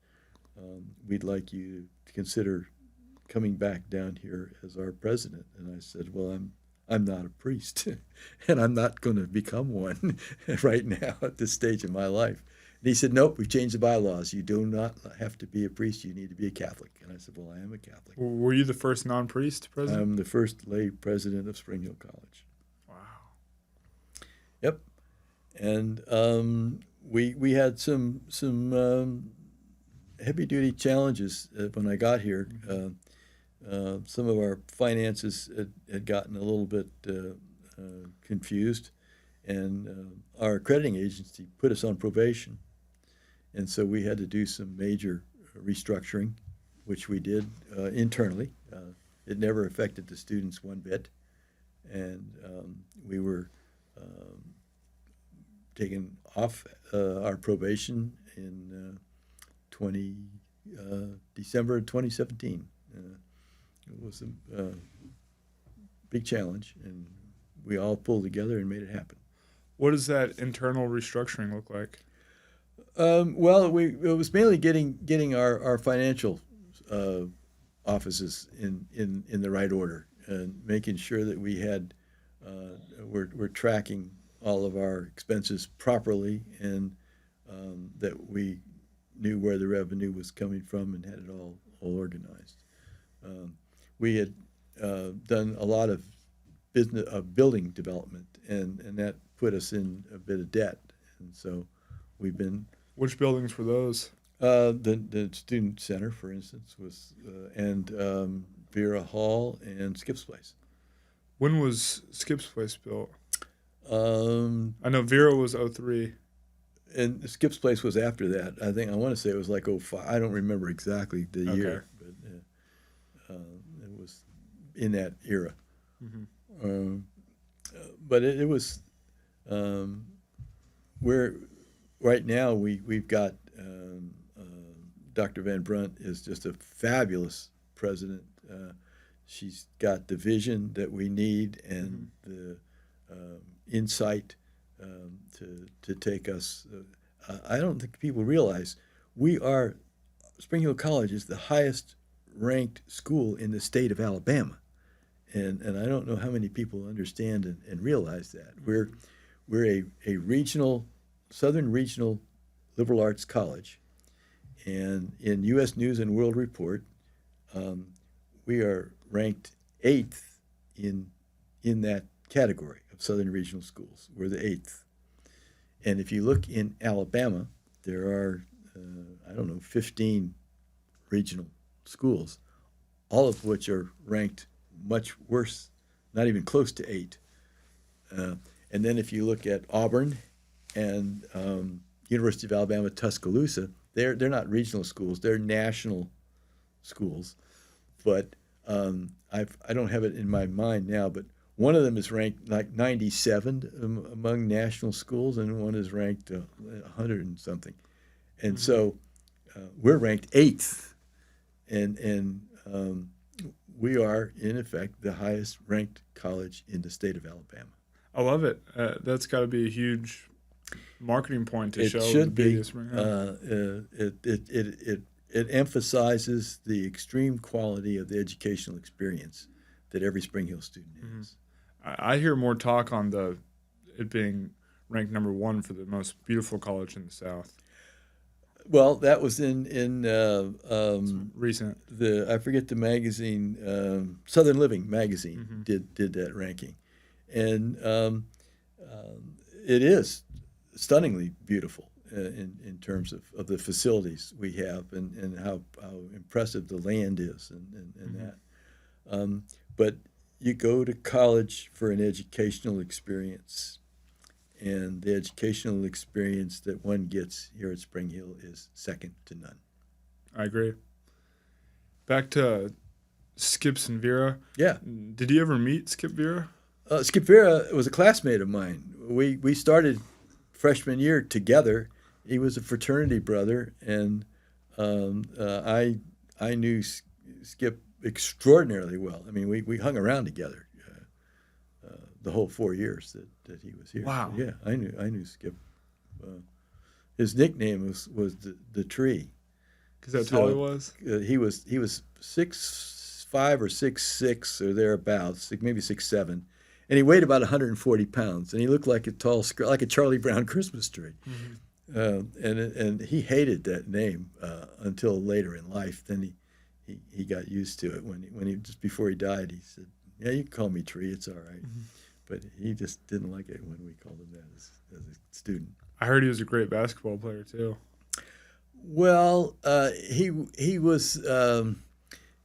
we'd like you to consider coming back down here as our president. And I said, well, I'm not a priest, and I'm not going to become one right now at this stage of my life. And he said, nope, we've changed the bylaws. You do not have to be a priest. You need to be a Catholic. And I said, well, I am a Catholic. Were you the first non-priest president? I'm the first lay president of Spring Hill College. Wow. Yep. And we had some heavy-duty challenges when I got here. Some of our finances had gotten a little bit confused, and our accrediting agency put us on probation. And so we had to do some major restructuring, which we did internally. It never affected the students one bit. And we were taken off our probation in December of 2017. It was a big challenge, and we all pulled together and made it happen. What does that internal restructuring look like? Well, it was mainly getting our financial offices in the right order, and making sure that we had we're tracking all of our expenses properly, and that we knew where the revenue was coming from and had it all organized. We had done a lot of building development, and that put us in a bit of debt, and so we've been. Which buildings were those? The student center, for instance, was and Vera Hall and Skip's Place. When was Skip's Place built? I know Vera was 03. And Skip's Place was after that. I want to say it was like 05. I don't remember exactly the year, but it was in that era. Mm-hmm. But it was where right now we've got Dr. Van Brunt is just a fabulous president. She's got the vision that we need and the insight to take us. I don't think people realize Spring Hill College is the highest ranked school in the state of Alabama, and I don't know how many people understand and realize that. We're a regional, Southern Regional liberal arts college, and in U.S. News and World Report, we are ranked 8th in that category of Southern regional schools. We're the 8th. And if you look in Alabama, there are, 15 regional schools, all of which are ranked much worse, not even close to 8. And then if you look at Auburn and University of Alabama, Tuscaloosa, they're not regional schools, they're national schools. But I don't have it in my mind now, but one of them is ranked like 97 among national schools, and one is ranked 100 and something. And so we're ranked 8th, and we are, in effect, the highest ranked college in the state of Alabama. I love it. That's got to be a huge marketing point to show. It should be. It emphasizes the extreme quality of the educational experience that every Spring Hill student has. I hear more talk on it being ranked number 1 for the most beautiful college in the South. Well, that was in recent. I forget the magazine, Southern Living magazine did that ranking, and it is stunningly beautiful in terms of the facilities we have and how impressive the land is and that. But you go to college for an educational experience, and the educational experience that one gets here at Spring Hill is second to none. I agree. Back to Skips and Vera. Yeah. Did you ever meet Skip Vera? Skip Vera was a classmate of mine. We started freshman year together. He was a fraternity brother, and I knew Skip extraordinarily well. I mean, we hung around together the whole 4 years that he was here. Wow. So, yeah, I knew Skip. His nickname was the tree. Because how tall he was? He was 6'5" or 6'6" or thereabouts, maybe 6'7", and he weighed about 140 pounds, and he looked like like a Charlie Brown Christmas tree. And he hated that name until later in life. Then he got used to it when he just before he died. He said, "Yeah, you can call me Tree. It's all right." But he just didn't like it when we called him that as a student. I heard he was a great basketball player too. Well, he was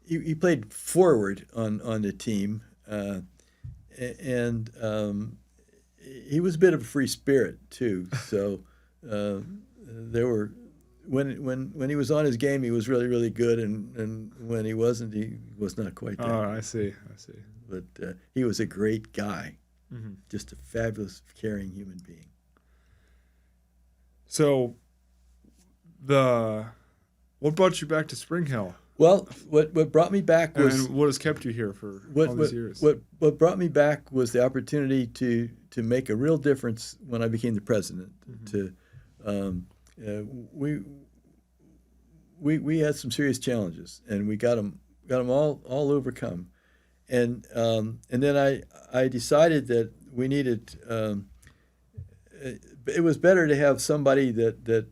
he played forward on the team, and he was a bit of a free spirit too. So there were when he was on his game, he was really, really good, and when he wasn't, he was not quite that. Oh, I see. But he was a great guy. Just a fabulous, caring human being. So, what brought you back to Spring Hill? Well, what brought me back was... And what has kept you here for all these years? What brought me back was the opportunity to make a real difference when I became the president. We had some serious challenges, and we got them all overcome. And then I decided that we needed... it was better to have somebody that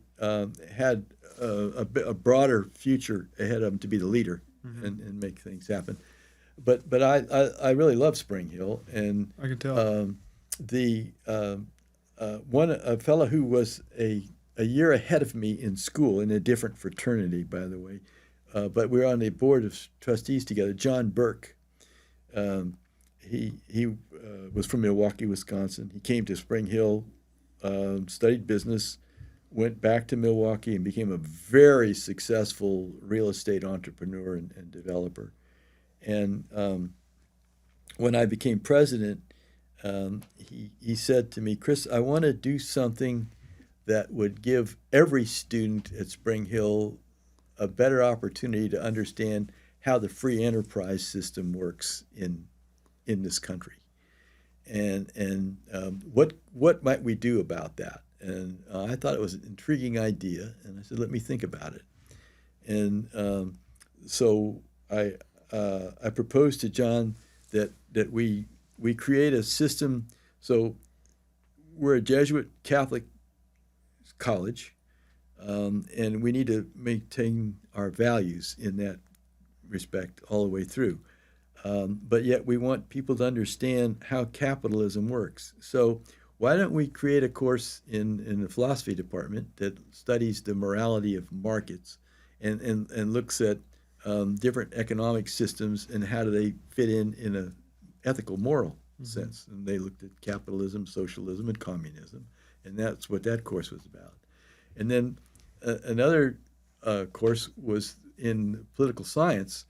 had a broader future ahead of them to be the leader and make things happen. But I really love Spring Hill, and I can tell. A fellow who was a year ahead of me in school in a different fraternity, by the way, but we were on the board of trustees together. John Burke. He was from Milwaukee, Wisconsin. He came to Spring Hill, studied business, went back to Milwaukee, and became a very successful real estate entrepreneur and developer. And when I became president, he said to me, "Chris, I want to do something that would give every student at Spring Hill a better opportunity to understand how the free enterprise system works in this country, and what might we do about that?" And I thought it was an intriguing idea, and I said, "Let me think about it." And so I proposed to John that we create a system. So we're a Jesuit Catholic college, and we need to maintain our values in that respect all the way through. But yet we want people to understand how capitalism works. So why don't we create a course in the philosophy department that studies the morality of markets and looks at different economic systems and how do they fit in a ethical, moral sense. And they looked at capitalism, socialism, and communism, and that's what that course was about. And then another course was in political science,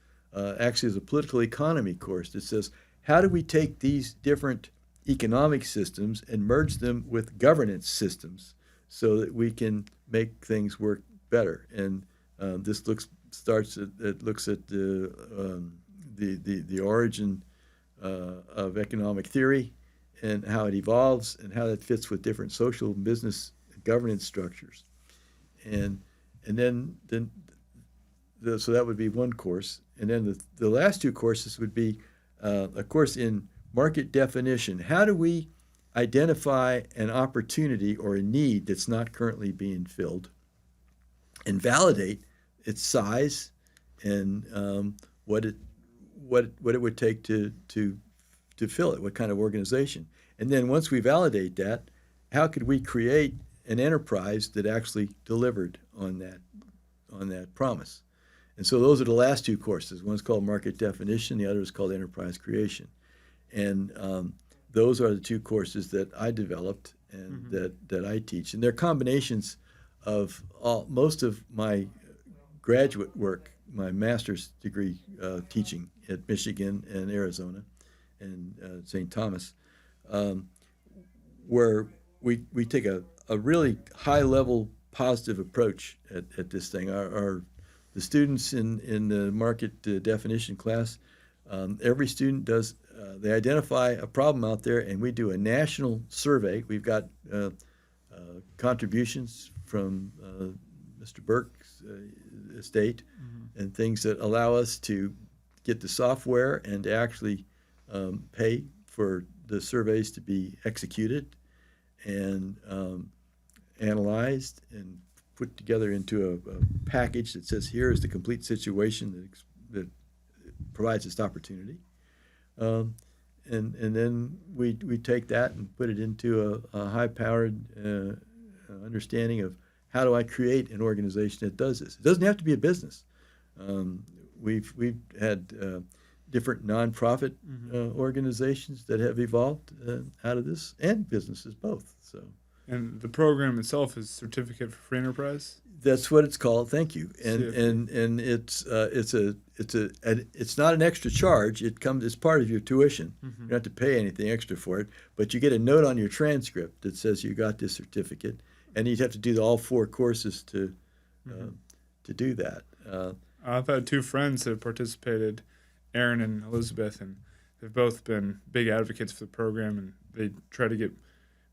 actually is a political economy course that says, how do we take these different economic systems and merge them with governance systems so that we can make things work better? And this looks at the origin of economic theory and how it evolves and how that fits with different social, business, governance structures. And then so that would be one course. And then the last two courses would be a course in market definition. How do we identify an opportunity or a need that's not currently being filled and validate its size and what it would take to fill it, what kind of organization. And then once we validate that, how could we create an enterprise that actually delivered on that promise? And so those are the last two courses. One's called Market Definition, the other is called Enterprise Creation. And those are the two courses that I developed and that I teach. And they're combinations of most of my graduate work, my master's degree teaching at Michigan and Arizona and St. Thomas, where we take a really high-level positive approach at this thing. The students in the market definition class, every student does, they identify a problem out there, and we do a national survey. We've got contributions from Mr. Burke's estate and things that allow us to get the software and to actually pay for the surveys to be executed and analyzed and put together into a package that says here is the complete situation that provides this opportunity, and then we take that and put it into a high-powered understanding of how do I create an organization that does this. It doesn't have to be a business. We've had different nonprofit organizations that have evolved out of this, and businesses both. So And the program itself is Certificate for Free Enterprise? That's what it's called. Thank you. And CFE. and it's not an extra charge. It comes as part of your tuition. You don't have to pay anything extra for it, but you get a note on your transcript that says you got this certificate, and you'd have to do all 4 courses to do that. I've had 2 friends that have participated, Aaron and Elizabeth, and they've both been big advocates for the program, and they try to get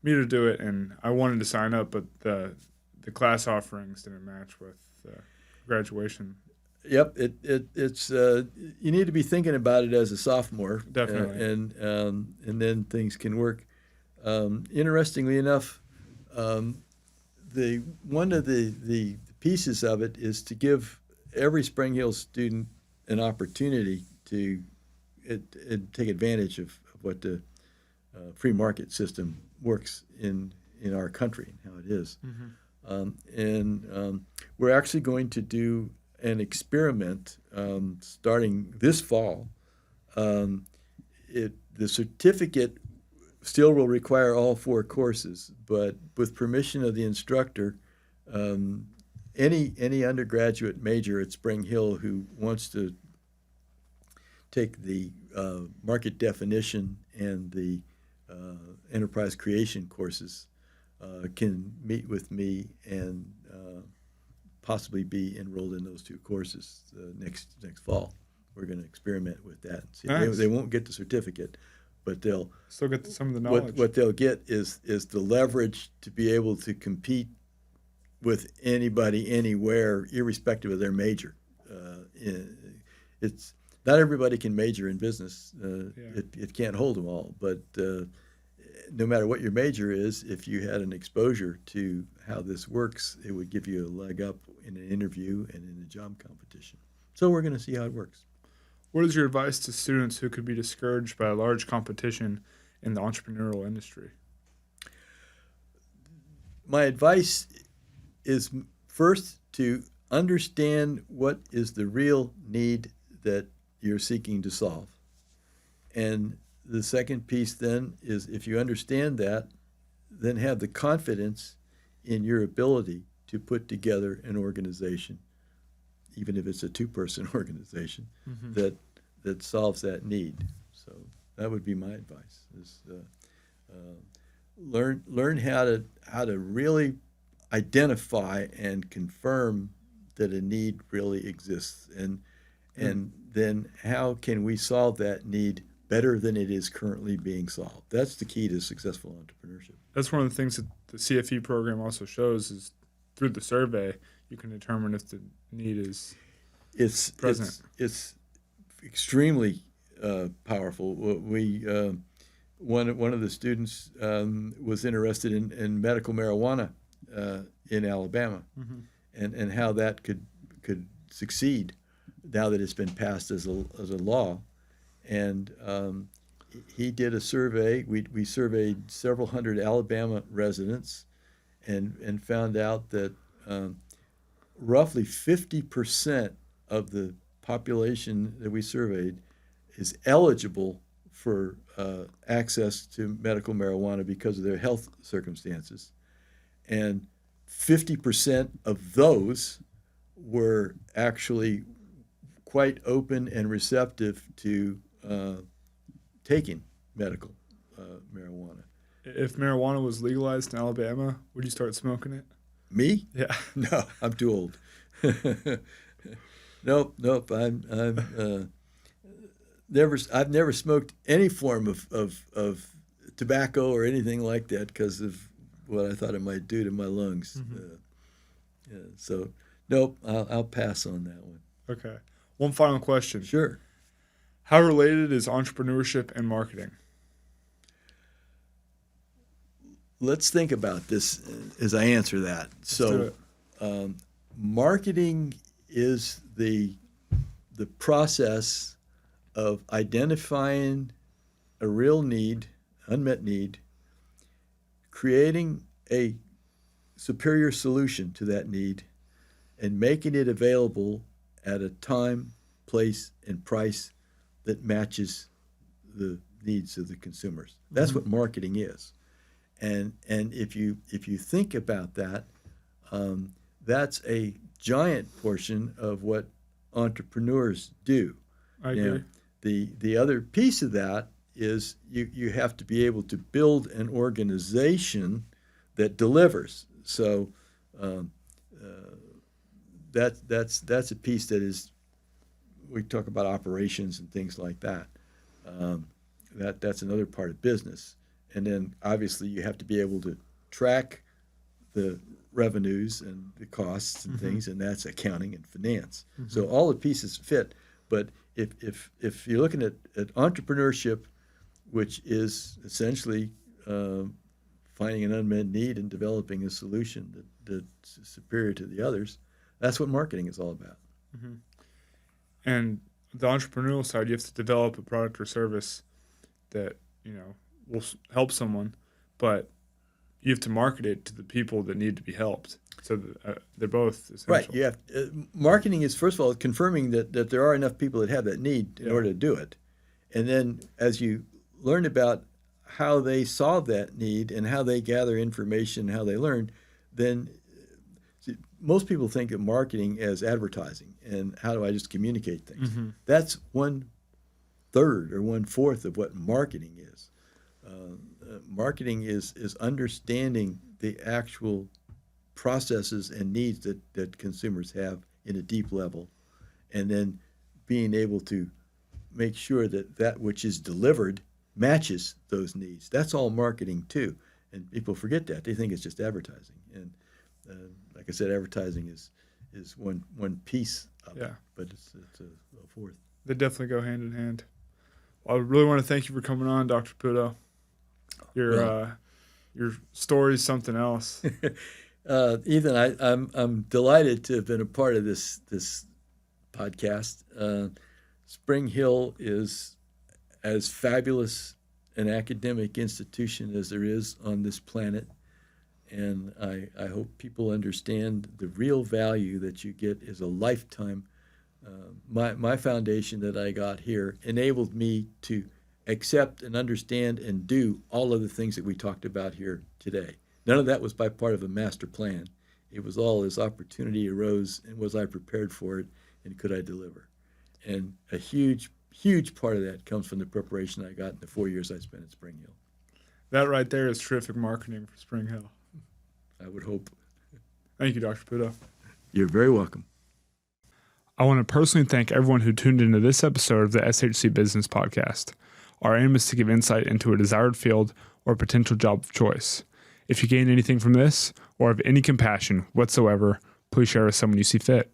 me to do it, and I wanted to sign up, but the class offerings didn't match with graduation. Yep, it's you need to be thinking about it as a sophomore, Definitely, and then things can work. Interestingly enough, one of the pieces of it is to give every Spring Hill student an opportunity to take advantage of what the free market system works in our country and how it is. We're actually going to do an experiment starting this fall. The certificate still will require all 4 courses, but with permission of the instructor, any undergraduate major at Spring Hill who wants to take the market definition and the enterprise creation courses can meet with me and possibly be enrolled in those 2 courses next fall. We're going to experiment with that. See, nice. they won't get the certificate, but they'll still get some of the knowledge. What they'll get is the leverage to be able to compete with anybody anywhere, irrespective of their major. It's not everybody can major in business. It can't hold them all, but no matter what your major is, if you had an exposure to how this works, it would give you a leg up in an interview and in a job competition. So we're going to see how it works. What is your advice to students who could be discouraged by a large competition in the entrepreneurial industry? My advice is first to understand what is the real need that you're seeking to solve. And the second piece then is, if you understand that, then have the confidence in your ability to put together an organization, even if it's a 2-person organization, that solves that need. So that would be my advice: is learn how to really identify and confirm that a need really exists, and then how can we solve that need better than it is currently being solved. That's the key to successful entrepreneurship. That's one of the things that the CFE program also shows is through the survey, you can determine if the need is present. It's extremely powerful. One of the students was interested in medical marijuana in Alabama, and how that could succeed now that it's been passed as a law. And he did a survey. We surveyed several hundred Alabama residents, and found out that roughly 50% of the population that we surveyed is eligible for access to medical marijuana because of their health circumstances. And 50% of those were actually quite open and receptive to taking medical marijuana. If marijuana was legalized in Alabama, would you start smoking it? Me? Yeah. No, I'm too old. Nope. I've never smoked any form of tobacco or anything like that because of what I thought it might do to my lungs. So, nope, I'll pass on that one. Okay. One final question. Sure. How related is entrepreneurship and marketing? Let's think about this as I answer that. So, marketing is the process of identifying a real need, unmet need, creating a superior solution to that need, and making it available at a time, place, and price that matches the needs of the consumers. That's what marketing is. And if you think about that, that's a giant portion of what entrepreneurs do. I agree. The other piece of that is you have to be able to build an organization that delivers. So that's a piece that is, we talk about operations and things like that. That's another part of business. And then obviously you have to be able to track the revenues and the costs and things, and that's accounting and finance. So all the pieces fit. But if you're looking at entrepreneurship, which is essentially finding an unmet need and developing a solution that's superior to the others, that's what marketing is all about. And the entrepreneurial side, you have to develop a product or service that, will help someone, but you have to market it to the people that need to be helped. So they're both essential. Right. You have marketing is, first of all, confirming that there are enough people that have that need in order to do it. And then as you learn about how they solve that need and how they gather information, how they learn, then most people think of marketing as advertising and how do I just communicate things. That's 1/3 or 1/4 of what marketing is. Marketing is understanding the actual processes and needs that consumers have in a deep level, and then being able to make sure that which is delivered matches those needs. That's all marketing too, and people forget that. They think it's just advertising, and like I said, advertising is one piece of it, but it's a fourth. They definitely go hand in hand. Well, I really want to thank you for coming on, Dr. Puto. Your story is something else. Ethan, I'm delighted to have been a part of this podcast. Spring Hill is as fabulous an academic institution as there is on this planet, and I hope people understand the real value that you get is a lifetime. My foundation that I got here enabled me to accept and understand and do all of the things that we talked about here today. None of that was by part of a master plan. It was all as opportunity arose, and was I prepared for it, and could I deliver? And a huge, huge part of that comes from the preparation I got in the 4 years I spent at Spring Hill. That right there is terrific marketing for Spring Hill. I would hope. Thank you, Dr. Puto. You're very welcome. I want to personally thank everyone who tuned into this episode of the SHC Business Podcast. Our aim is to give insight into a desired field or potential job of choice. If you gain anything from this, or have any compassion whatsoever, please share with someone you see fit.